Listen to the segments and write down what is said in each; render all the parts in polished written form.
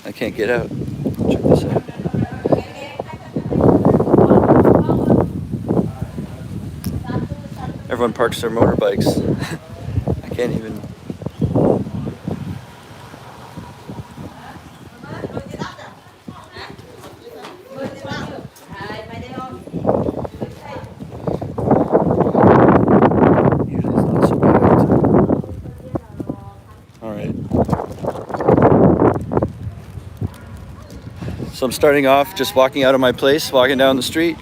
I can't get out. Check this out. Everyone parks their motorbikes. I can't even. Usually it's not so bad. Alright. So I'm starting off just walking out of my place, walking down the street.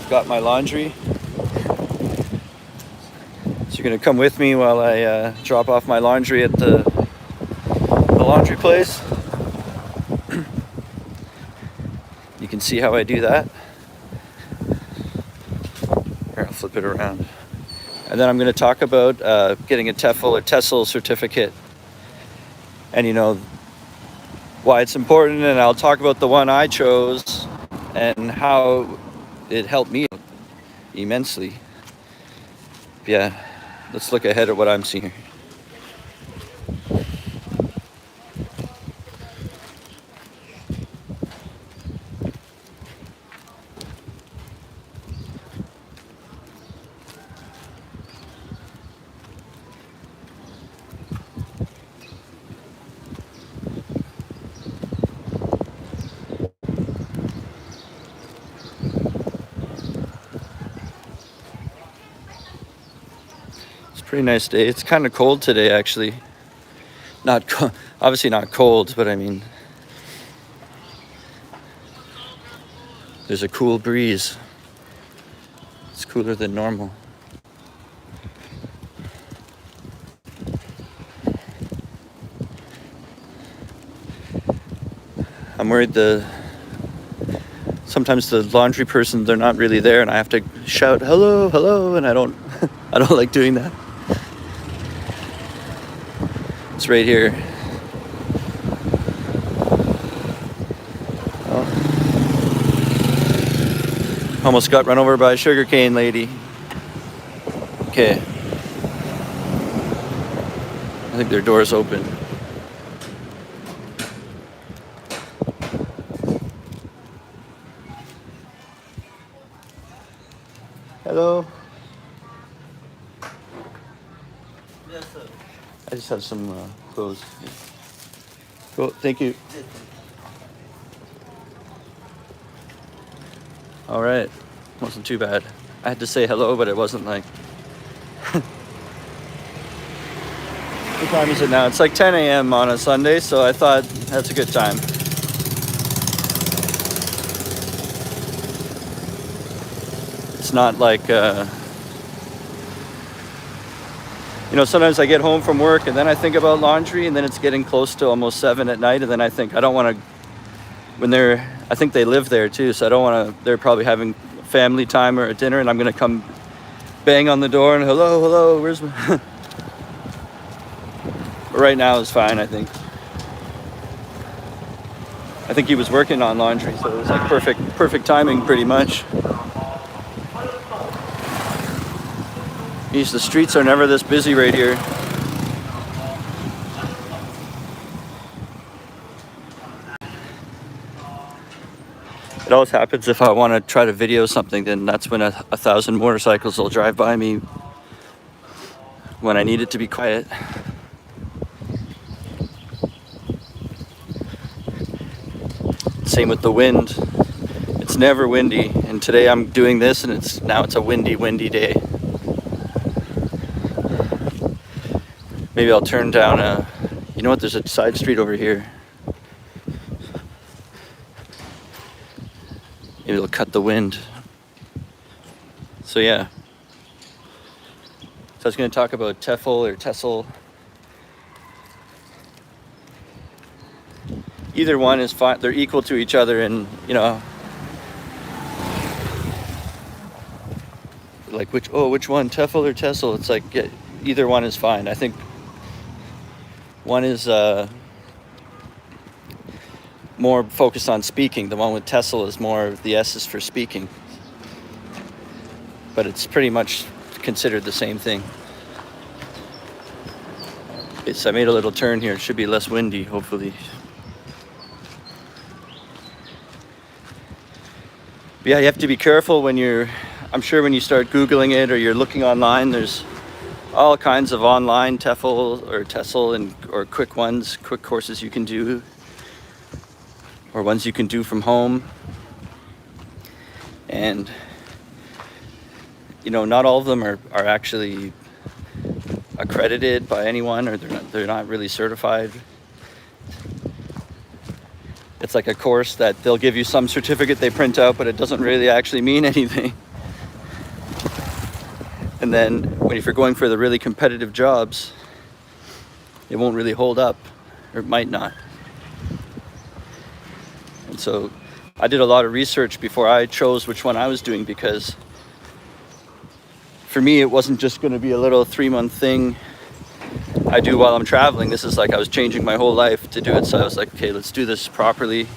Got my laundry. So you're gonna come with me while I drop off my laundry at the laundry place. You can see how I do that. Here, I'll flip it around. And then I'm gonna talk about getting a TEFL or TESOL certificate. And you know, why it's important, and I'll talk about the one I chose and how it helped me immensely. Yeah, let's look ahead at what I'm seeing here. Pretty nice day. It's kind of cold today, actually. Obviously not cold, but I mean, there's a cool breeze. It's cooler than normal. I'm worried sometimes the laundry person, they're not really there, and I have to shout hello, hello, and I don't like doing that. It's right here. Oh. Almost got run over by a sugarcane lady. Okay. I think their door's open. Hello. Yes, sir. I just have some clothes. Cool, thank you. All right, wasn't too bad. I had to say hello, but it wasn't like. What time is it now? It's like 10 a.m. on a Sunday, so I thought that's a good time. It's not like, sometimes I get home from work and then I think about laundry, and then it's getting close to almost 7 at night, and then I think I don't want to, I think they live there too, so I don't want to, they're probably having family time or a dinner, and I'm going to come bang on the door and hello, where's my... But right now is fine, I think. I think he was working on laundry, so it was like perfect timing pretty much. The streets are never this busy right here. It always happens if I want to try to video something, then that's when 1,000 motorcycles will drive by me when I need it to be quiet. Same with the wind. It's never windy, and today I'm doing this and it's a windy day. Maybe I'll turn down you know what, there's a side street over here. Maybe it'll cut the wind. So yeah. So I was going to talk about TEFL or TESOL. Either one is fine. They're equal to each other, and like which one, TEFL or TESOL? It's like either one is fine. I think one is more focused on speaking. The one with TESOL is more, the S is for speaking. But it's pretty much considered the same thing. Okay, so I made a little turn here. It should be less windy, hopefully. But yeah, you have to be careful when I'm sure when you start Googling it or you're looking online, there's all kinds of online TEFL or TESOL or quick courses you can do, or ones you can do from home. And not all of them are actually accredited by anyone, or they're not really certified. It's like a course that they'll give you some certificate they print out, but it doesn't really actually mean anything. And then if you're going for the really competitive jobs, it won't really hold up, or it might not. And so I did a lot of research before I chose which one I was doing, because for me, it wasn't just going to be a little 3-month thing I do while I'm traveling. This is like I was changing my whole life to do it. So I was like, okay, let's do this properly.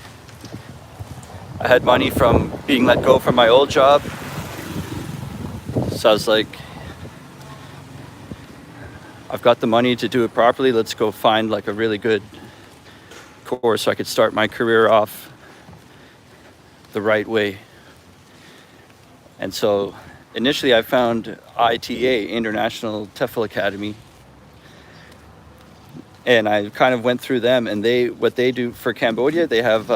I had money from being let go from my old job. So I was like, I've got the money to do it properly. Let's go find like a really good course so I could start my career off the right way. And so initially I found ITA, International TEFL Academy. And I kind of went through them, and what they do for Cambodia, they have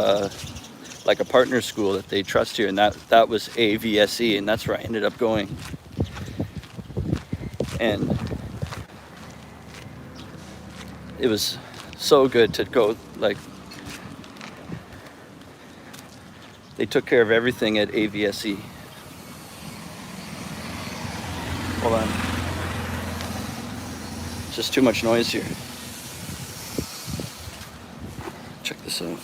like a partner school that they trust here, and that was AVSE, and that's where I ended up going. And it was so good to go. Like, they took care of everything at AVSE. Hold on. It's just too much noise here. Check this out.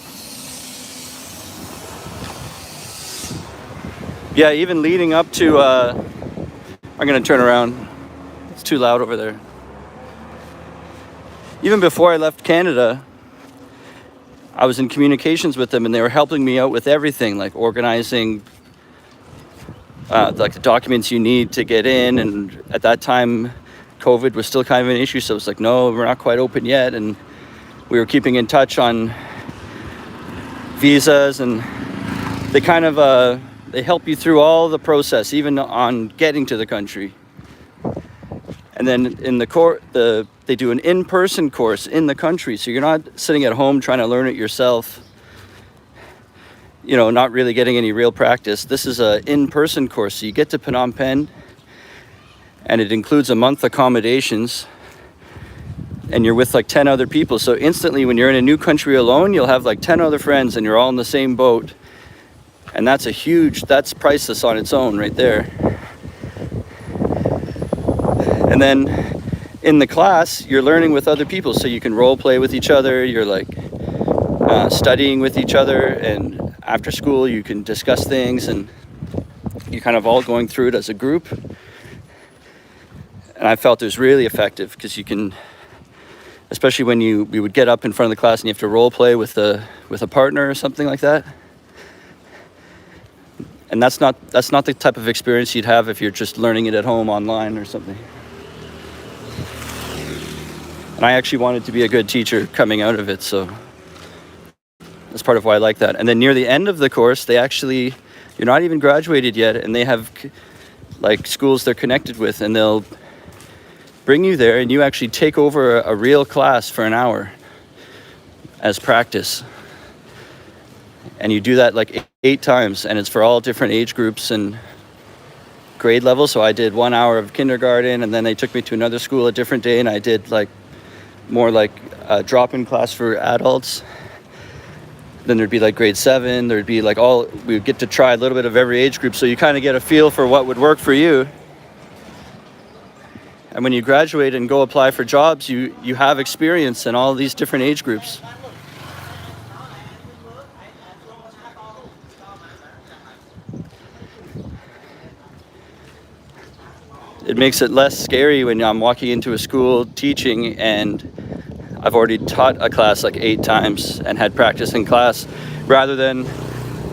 Yeah, even leading up to, I'm gonna turn around. It's too loud over there. Even before I left Canada, I was in communications with them, and they were helping me out with everything, like organizing like the documents you need to get in. And at that time, COVID was still kind of an issue, so it was like, no, we're not quite open yet. And we were keeping in touch on visas, and they kind of they help you through all the process, even on getting to the country. And then in they do an in-person course in the country, so you're not sitting at home trying to learn it yourself, not really getting any real practice. This is a in-person course, so you get to Phnom Penh, and it includes a month accommodations, and you're with like 10 other people. So instantly, when you're in a new country alone, you'll have like 10 other friends, and you're all in the same boat. And that's priceless on its own right there. And then in the class, you're learning with other people, so you can role play with each other. You're like studying with each other, and after school you can discuss things, and you're kind of all going through it as a group. And I felt it was really effective, because you can, especially when we would get up in front of the class and you have to role play with a partner or something like that. And that's not the type of experience you'd have if you're just learning it at home online or something. And I actually wanted to be a good teacher coming out of it, so that's part of why I like that. And then near the end of the course, you're not even graduated yet, and they have like schools they're connected with, and they'll bring you there, and you actually take over a real class for an hour as practice. And you do that like 8 times, and it's for all different age groups and grade levels. So I did 1 hour of kindergarten, and then they took me to another school a different day, and I did like more like a drop-in class for adults. Then there'd be like grade 7, there'd be like we would get to try a little bit of every age group, so you kind of get a feel for what would work for you. And when you graduate and go apply for jobs, you have experience in all these different age groups. It makes it less scary when I'm walking into a school teaching, and I've already taught a class like 8 times and had practice in class, rather than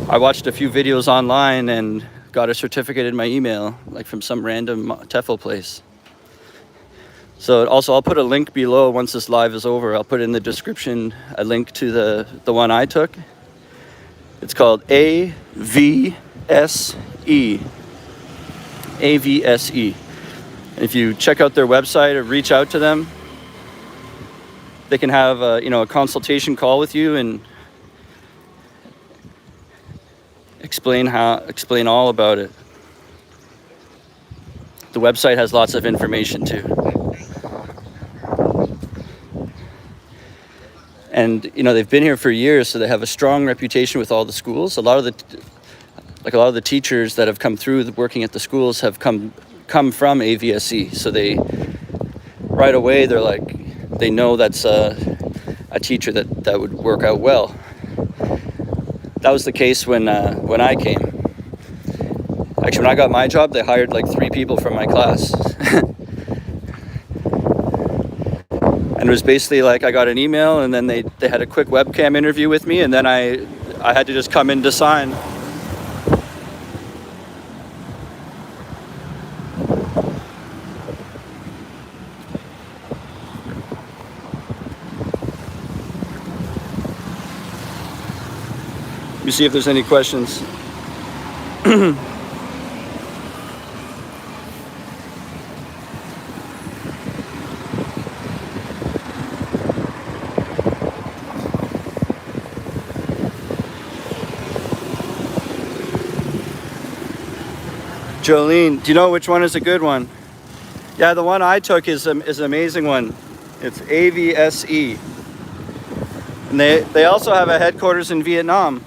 I watched a few videos online and got a certificate in my email, like from some random TEFL place. So also I'll put a link below once this live is over. I'll put in the description a link to the one I took. It's called AVSE. AVSE. And if you check out their website or reach out to them, they can have a consultation call with you and explain all about it. The website has lots of information too. And they've been here for years, so they have a strong reputation with all the schools. A lot of the teachers that have come through working at the schools have come from AVSE. So they right away they know that's a teacher that would work out well. That was the case when I came. Actually, when I got my job, they hired like 3 people from my class. And it was basically like I got an email, and then they had a quick webcam interview with me, and then I had to just come in to sign. Let me see if there's any questions. Jolene, do you know which one is a good one? Yeah, the one I took is an amazing one. It's AVSE. And they also have a headquarters in Vietnam.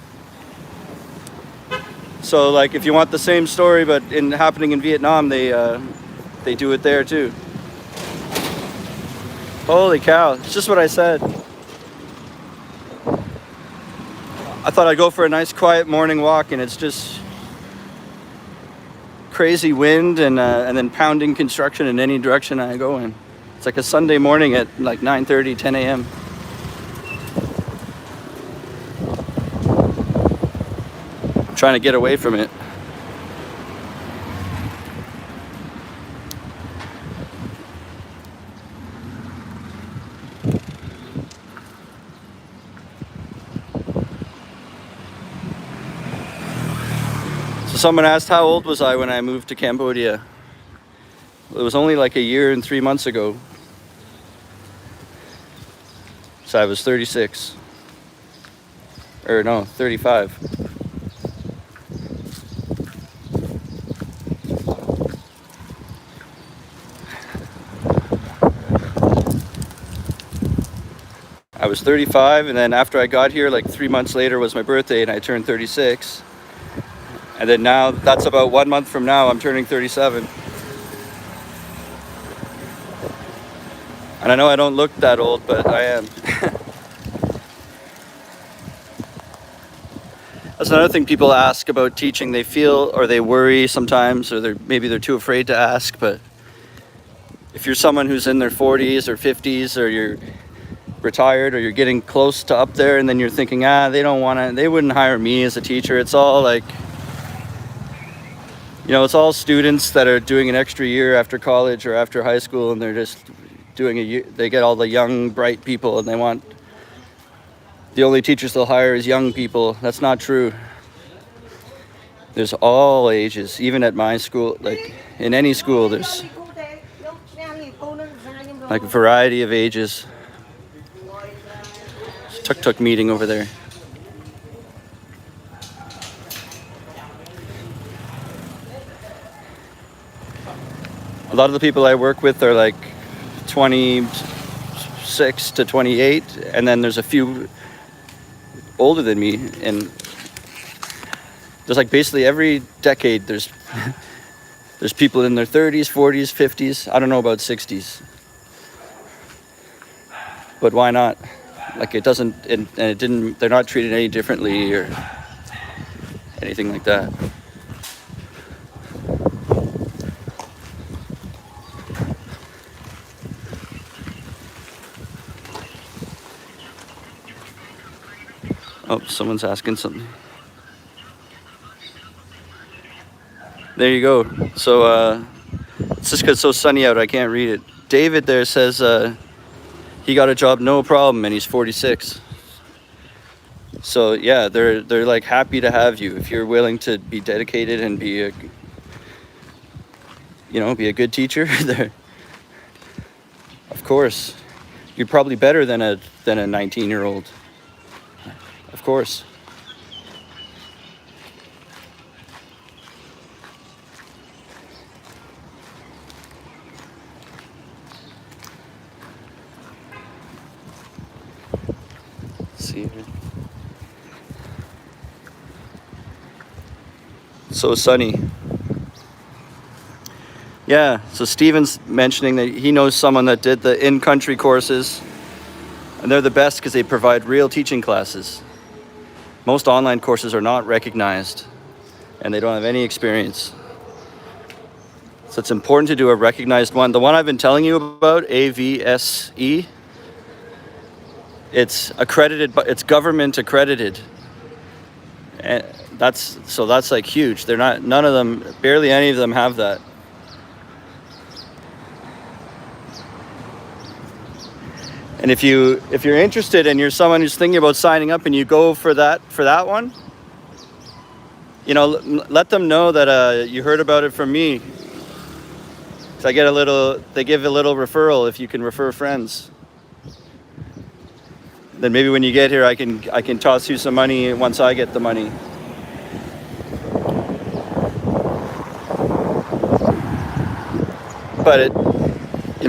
So like if you want the same story but happening in Vietnam, they do it there too. Holy cow, it's just what I said. I thought I'd go for a nice quiet morning walk, and it's just crazy wind and then pounding construction in any direction I go in. It's like a Sunday morning at like 9:30, 10 a.m. I'm trying to get away from it. So someone asked how old was I when I moved to Cambodia. It was only like a year and 3 months ago. So I was 36. Or no, 35. I was 35, and then after I got here, like 3 months later was my birthday, and I turned 36. And then now, that's about 1 month from now, I'm turning 37. And I know I don't look that old, but I am. That's another thing people ask about teaching. They feel, or they worry sometimes, or maybe they're too afraid to ask. But if you're someone who's in their 40s or 50s, or you're retired, or you're getting close to up there, and then you're thinking, they wouldn't hire me as a teacher. It's all like, it's all students that are doing an extra year after college or after high school, and they're just doing a year. They get all the young, bright people, and the only teachers they'll hire is young people. That's not true. There's all ages, even at my school, like in any school, there's like a variety of ages. There's a tuk-tuk meeting over there. A lot of the people I work with are like 26 to 28, and then there's a few older than me, and there's like basically every decade there's people in their 30s, 40s, 50s. I don't know about 60s, but why not? Like it doesn't, and it didn't. They're not treated any differently or anything like that. Oh, someone's asking something. There you go. So, it's just because it's so sunny out, I can't read it. David there says he got a job no problem, and he's 46. So yeah, they're like happy to have you if you're willing to be dedicated and be a, you know, be a good teacher. There, of course, you're probably better than a 19-year-old. Of course. Let's see here. So sunny. Yeah, so Steven's mentioning that he knows someone that did the in-country courses, and they're the best because they provide real teaching classes. Most online courses are not recognized, and they don't have any experience. So it's important to do a recognized one. The one I've been telling you about, AVSE, it's accredited, but it's government accredited. And that's like huge. They're not, none of them, barely any of them have that. And if you're interested and you're someone who's thinking about signing up and you go for that one, you know, let them know that you heard about it from me. So they give a little referral if you can refer friends. Then maybe when you get here, I can toss you some money once I get the money. But it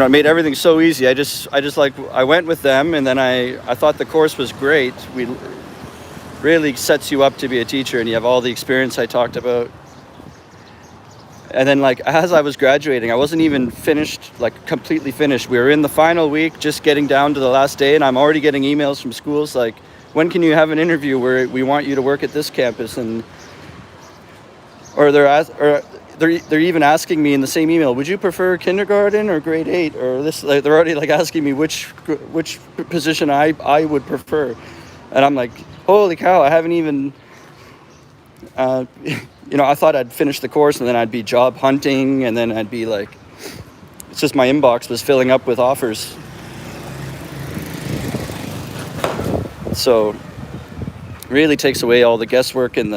made everything so easy. I went with them, and then I thought the course was great. We really sets you up to be a teacher, and you have all the experience I talked about. And then, like, as I was graduating, I wasn't even finished, like completely finished. We were in the final week, just getting down to the last day, and I'm already getting emails from schools like, when can you have an interview where we want you to work at this campus? And they're even asking me in the same email, would you prefer kindergarten or grade 8 or this? Like, they're already like asking me which position I would prefer. And I'm like, holy cow, I haven't even, I thought I'd finish the course and then I'd be job hunting, and then I'd be like, it's just my inbox was filling up with offers. So really takes away all the guesswork and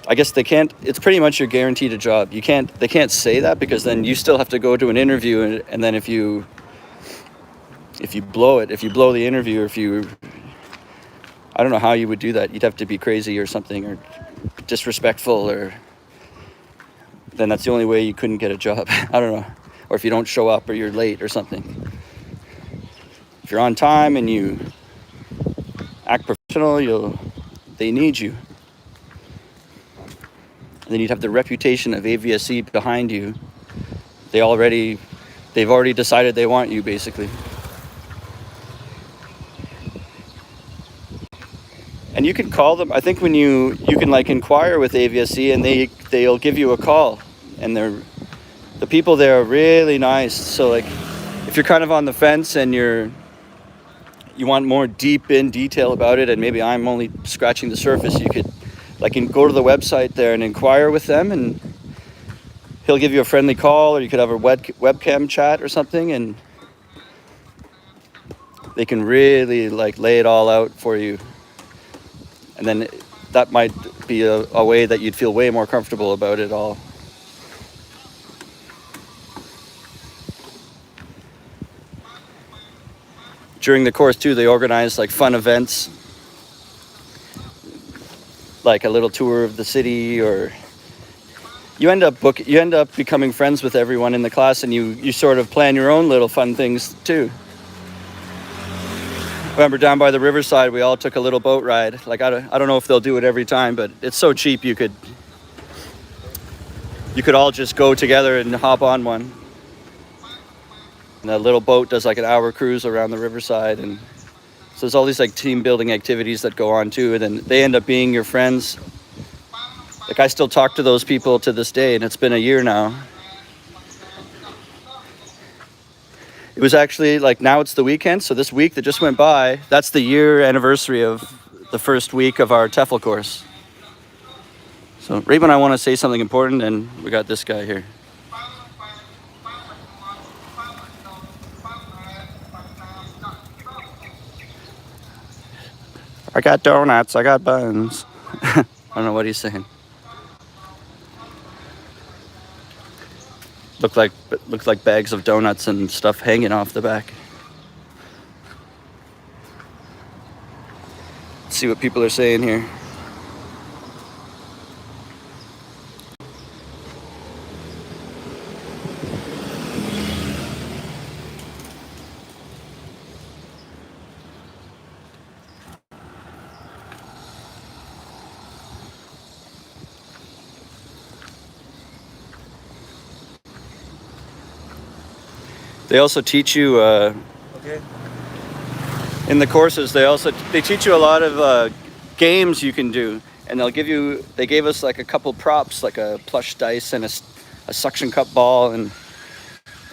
I guess it's pretty much you're guaranteed a job. They can't say that, because then you still have to go to an interview, and then if you blow the interview, or I don't know how you would do that. You'd have to be crazy or something, or disrespectful, or then that's the only way you couldn't get a job. I don't know. Or if you don't show up or you're late or something. If you're on time and you act professional, they need you. And then you'd have the reputation of AVSE behind you. They've already decided they want you, basically. And you can call them. I think when you can like inquire with AVSE, and they'll give you a call. And the people there are really nice. So like, if you're kind of on the fence and you want more deep in detail about it, and maybe I'm only scratching the surface, you could go to the website there and inquire with them, and he'll give you a friendly call, or you could have a webcam chat or something, and they can really like lay it all out for you. And then that might be a way that you'd feel way more comfortable about it all. During the course too, they organize like fun events, like a little tour of the city, or you end up becoming friends with everyone in the class, and you sort of plan your own little fun things too. Remember, down by the riverside, we all took a little boat ride. Like, I don't know if they'll do it every time, but it's so cheap, you could all just go together and hop on one. And that little boat does like an hour cruise around the riverside, and so there's all these like team building activities that go on too, and then they end up being your friends. Like, I still talk to those people to this day, and it's been a year now. It was actually like, now it's the weekend, so this week that just went by, that's the year anniversary of the first week of our TEFL course. So right when I want to say something important, and we got this guy here. I got donuts, I got buns. I don't know what he's saying. Looked like bags of donuts and stuff hanging off the back. Let's see what people are saying here. They also teach you in the courses. They teach you a lot of games you can do, and they gave us like a couple props, like a plush dice and a suction cup ball, and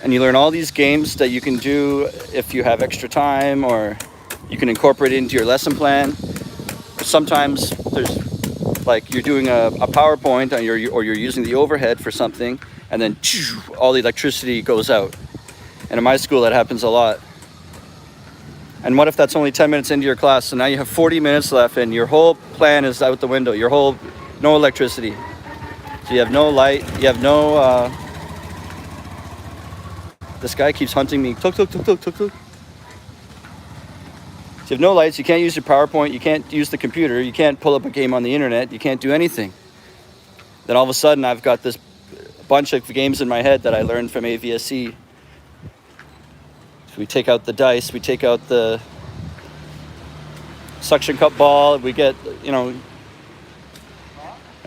you learn all these games that you can do if you have extra time, or you can incorporate it into your lesson plan. Sometimes there's like you're doing a PowerPoint or you're using the overhead for something, and then all the electricity goes out. And in my school, that happens a lot. And what if that's only 10 minutes into your class? So now you have 40 minutes left and your whole plan is out the window. No electricity. So you have no light, you have no, this guy keeps hunting me. Tuk, tuk, tuk, tuk, tuk, tuk. So you have no lights, you can't use your PowerPoint, you can't use the computer, you can't pull up a game on the internet, you can't do anything. Then all of a sudden I've got this bunch of games in my head that I learned from AVSC. So we take out the dice, we take out the suction cup ball, we get,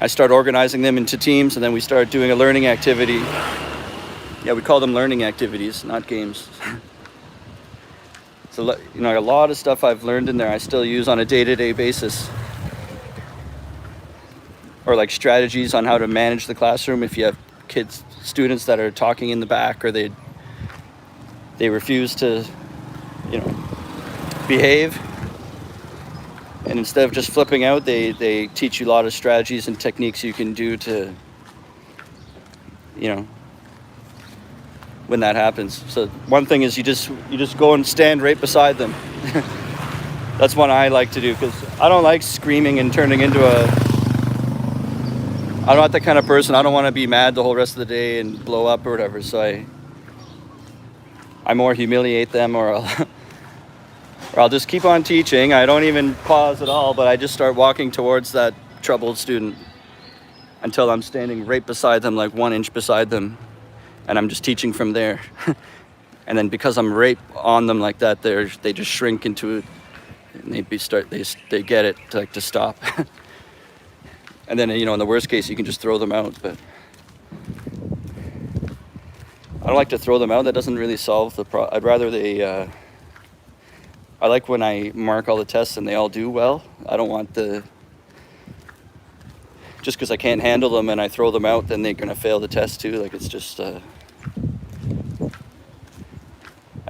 I start organizing them into teams, and then we start doing a learning activity. Yeah, we call them learning activities, not games. So, a lot of stuff I've learned in there I still use on a day-to-day basis. Or like strategies on how to manage the classroom if you have students that are talking in the back, or they refuse to, behave. And instead of just flipping out, they teach you a lot of strategies and techniques you can do to, when that happens. So one thing is you just go and stand right beside them. That's one I like to do, because I don't like screaming and turning into I'm not that kind of person. I don't want to be mad the whole rest of the day and blow up or whatever. So I more humiliate them, or I'll just keep on teaching. I don't even pause at all, but I just start walking towards that troubled student until I'm standing right beside them, like 1 inch beside them, and I'm just teaching from there. And then because I'm right on them like that, they just shrink into it, and they get it to stop. And then in the worst case, you can just throw them out, but I don't like to throw them out. That doesn't really solve the problem. I'd rather I like when I mark all the tests and they all do well. I don't want just because I can't handle them and I throw them out, then they're going to fail the test too. Like, it's just, I'd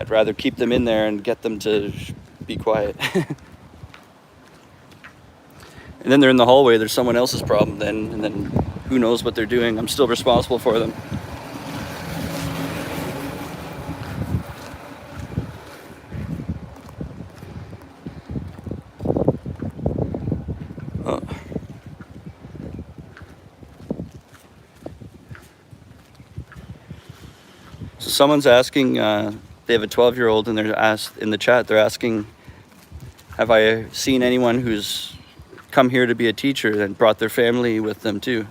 rather keep them in there and get them to be quiet. And then they're in the hallway, there's someone else's problem then, and then who knows what they're doing. I'm still responsible for them. So someone's asking, they have a 12-year-old, and they're asked in the chat, they're asking, have I seen anyone who's come here to be a teacher and brought their family with them too?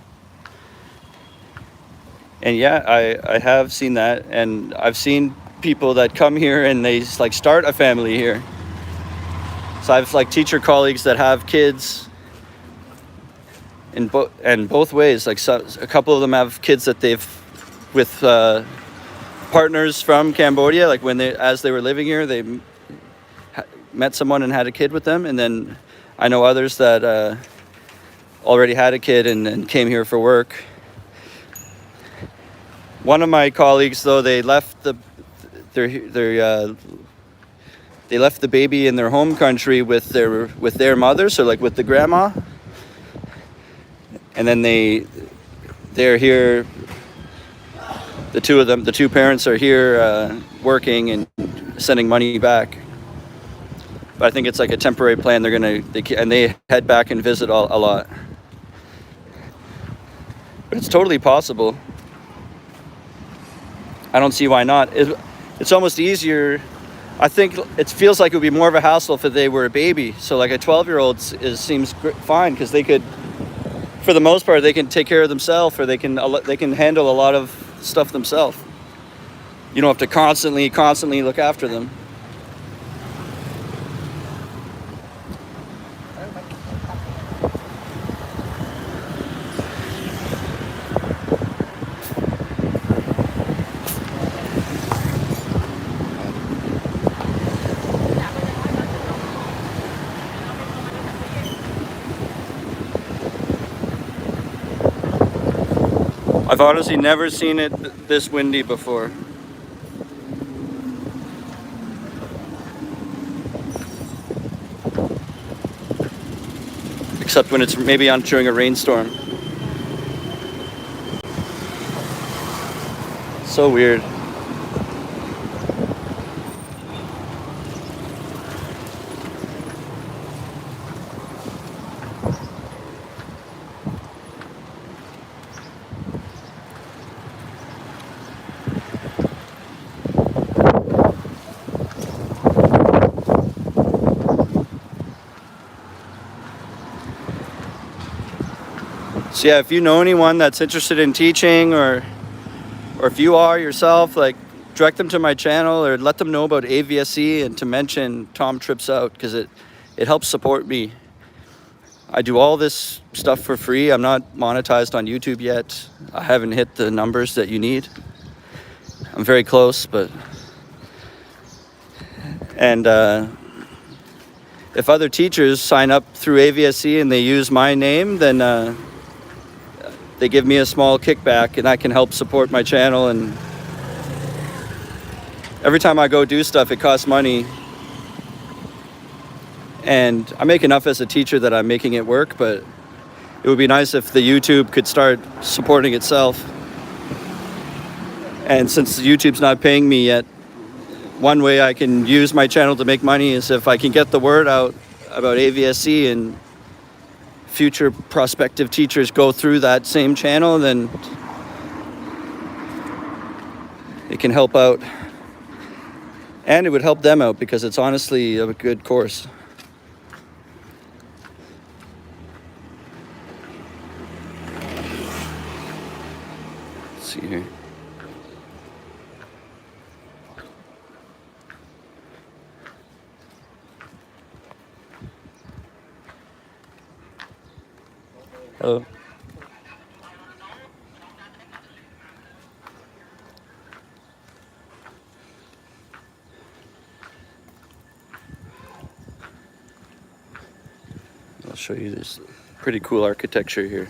And yeah, I have seen that, and I've seen people that come here and they start a family here. So I have teacher colleagues that have kids in both ways. A couple of them have kids that they've with partners from Cambodia. Like as they were living here, they met someone and had a kid with them, and then I know others that already had a kid and came here for work. One of my colleagues, though, they left the baby in their home country with their mother, so with the grandma, and then they're here. The two of them, the two parents, are here working and sending money back. But I think it's like a temporary plan. They head back and visit a lot. But it's totally possible. I don't see why not. It's almost easier. I think it feels like it would be more of a hassle if they were a baby. So like a 12-year-old seems fine because they could, for the most part, they can take care of themselves, or they can handle a lot of stuff themselves. You don't have to constantly look after them. I've honestly never seen it this windy before. Except when it's maybe on during a rainstorm. So weird. So yeah, if you know anyone that's interested in teaching, or if you are yourself, like, direct them to my channel or let them know about AVSE, and to mention Tom Trips Out, because it helps support me. I do all this stuff for free. I'm not monetized on YouTube yet. I haven't hit the numbers that you need. I'm very close, but if other teachers sign up through AVSE and they use my name, then they give me a small kickback, and I can help support my channel. And every time I go do stuff, it costs money. And I make enough as a teacher that I'm making it work, but it would be nice if the YouTube could start supporting itself. And since YouTube's not paying me yet, one way I can use my channel to make money is if I can get the word out about AVSE, and future prospective teachers go through that same channel, then it can help out. And it would help them out, because it's honestly a good course. Let's see here. Hello. I'll show you this pretty cool architecture here.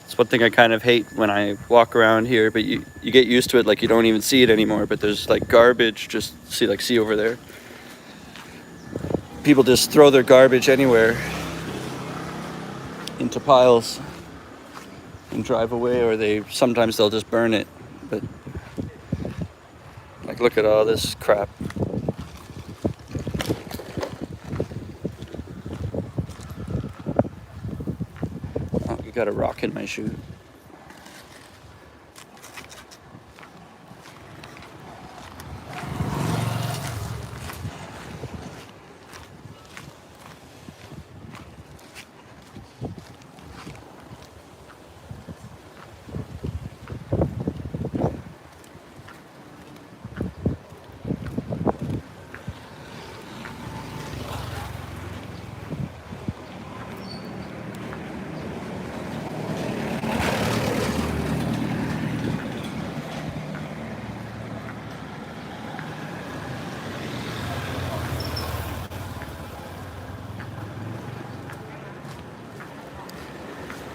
It's one thing I kind of hate when I walk around here, but you get used to it, like you don't even see it anymore. But there's like garbage, just see over there. People just throw their garbage anywhere into piles and drive away, or sometimes they'll just burn it. But like, look at all this crap. Oh, you got a rock in my shoe.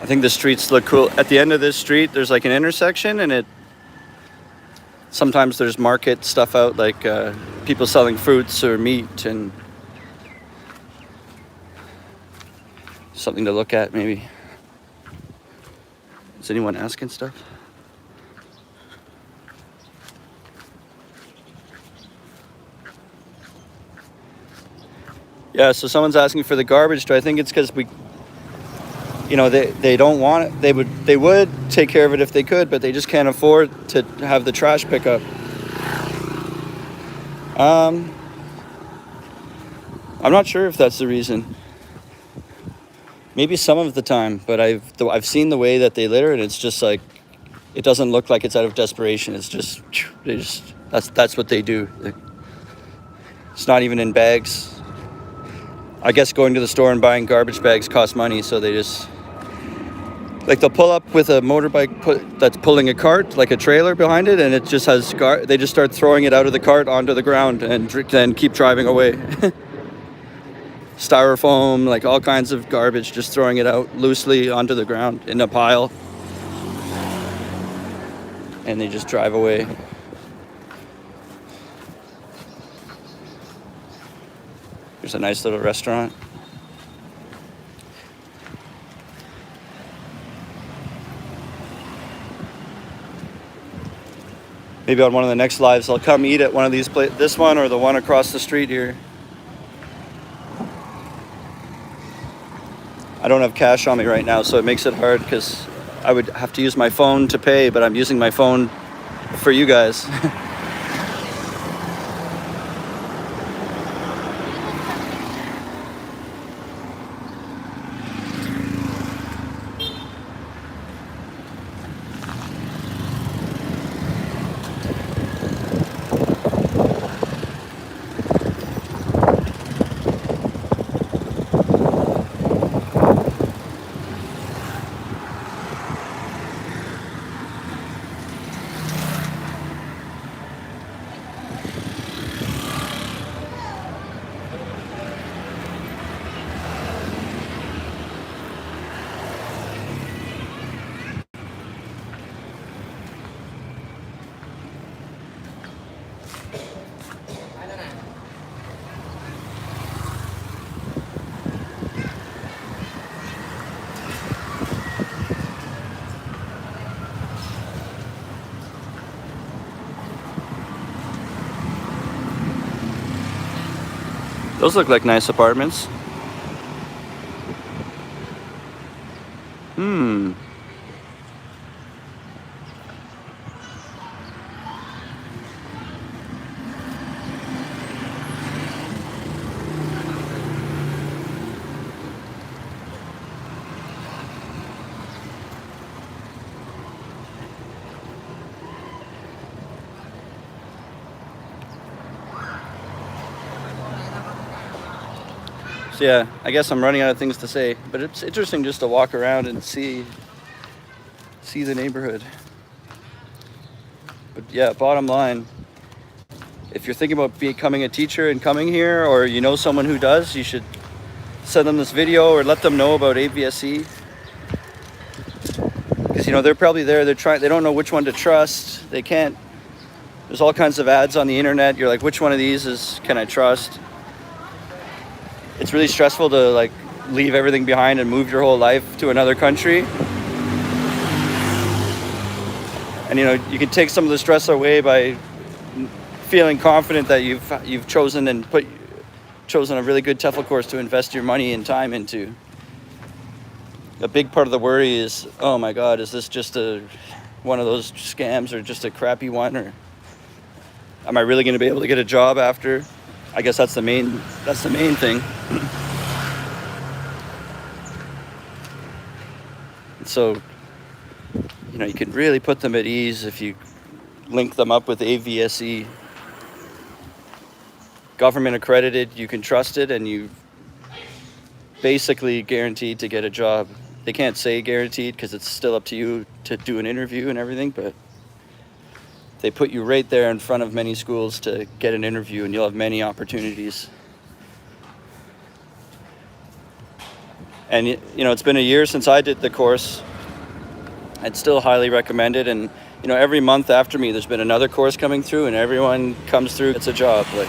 think the streets look cool. At the end of this street, there's like an intersection, and sometimes there's market stuff out, like people selling fruits or meat, and something to look at maybe. Is anyone asking stuff? Yeah, so someone's asking for the garbage. Do I think it's because they don't want it? They would take care of it if they could, but they just can't afford to have the trash pickup. I'm not sure if that's the reason. Maybe some of the time, but I've seen the way that they litter, and it's just like, it doesn't look like it's out of desperation. It's just that's what they do. It's not even in bags. I guess going to the store and buying garbage bags costs money, so they just, like, they'll pull up with a motorbike that's pulling a cart, like a trailer behind it, and it just has they just start throwing it out of the cart onto the ground and then keep driving away. Styrofoam, like all kinds of garbage, just throwing it out loosely onto the ground in a pile, and they just drive away. There's a nice little restaurant. Maybe on one of the next lives, I'll come eat at one of these places, this one or the one across the street here. I don't have cash on me right now, so it makes it hard because I would have to use my phone to pay, but I'm using my phone for you guys. Those look like nice apartments. So yeah, I guess I'm running out of things to say, but it's interesting just to walk around and see the neighborhood. But yeah, bottom line, if you're thinking about becoming a teacher and coming here, or you know someone who does, you should send them this video or let them know about AVSE. Because they're probably there, they don't know which one to trust. There's all kinds of ads on the internet. You're like, which one of these can I trust? It's really stressful to like leave everything behind and move your whole life to another country. And you can take some of the stress away by feeling confident that you've chosen a really good TEFL course to invest your money and time into. A big part of the worry is, oh my God, is this just one of those scams, or just a crappy one, or am I really going to be able to get a job after? I guess that's the main thing. So, you can really put them at ease if you link them up with AVSE. Government accredited, you can trust it, and you basically guaranteed to get a job. They can't say guaranteed because it's still up to you to do an interview and everything, but they put you right there in front of many schools to get an interview, and you'll have many opportunities. And you know, it's been a year since I did the course. I'd still highly recommend it. And you know, every month after me, there's been another course coming through, and everyone comes through. It's a job. Like,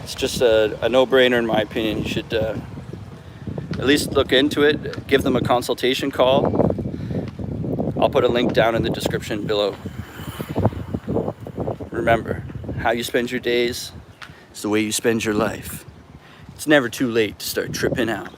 it's just a no-brainer in my opinion. You should at least look into it. Give them a consultation call. I'll put a link down in the description below. Remember, how you spend your days is the way you spend your life. It's never too late to start tripping out.